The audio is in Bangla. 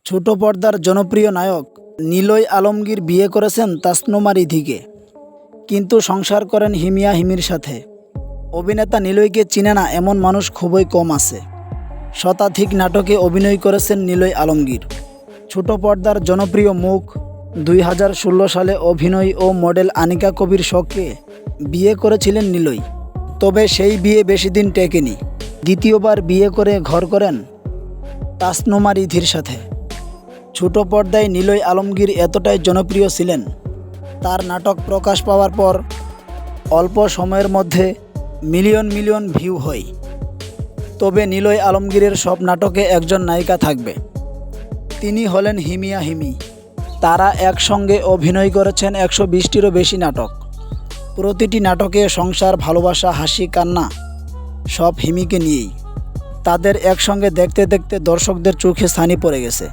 ছোট পর্দার জনপ্রিয় নায়ক নিলয় আলমগীর বিয়ে করেছেন তাসনুমা রিধিকে, কিন্তু সংসার করেন হিমিয়া হিমির সাথে। অভিনেতা নিলয়কে চিনে না এমন মানুষ খুবই কম আছে। শতাধিক নাটকে অভিনয় করেছেন নিলয় আলমগীর। ছোট পর্দার জনপ্রিয় মুখ 2016 সালে অভিনয় ও মডেল আনিকা কবির শখকে বিয়ে করেছিলেন নিলয়, তবে সেই বিয়ে বেশি দিন টেকেনি। দ্বিতীয়বার বিয়ে করে ঘর করেন তাসনুমা রিধির সাথে। ছোট পর্দায় নিলয় আলমগীর এতটাই জনপ্রিয় ছিলেন, তার নাটক প্রকাশ পাওয়ার পর অল্প সময়ের মধ্যে মিলিয়ন মিলিয়ন ভিউ হয়। তবে নিলয় আলমগীরের সব নাটকে একজন নায়িকা থাকবে, তিনি হলেন হিমিয়া হিমি। তারা একসঙ্গে অভিনয় করেছেন 120টিরও বেশি নাটক। প্রতিটি নাটকে সংসার, ভালোবাসা, হাসি, কান্না সব হিমিকে নিয়েই। তাদের একসঙ্গে দেখতে দেখতে দর্শকদের চোখে ছানি পড়ে গেছে।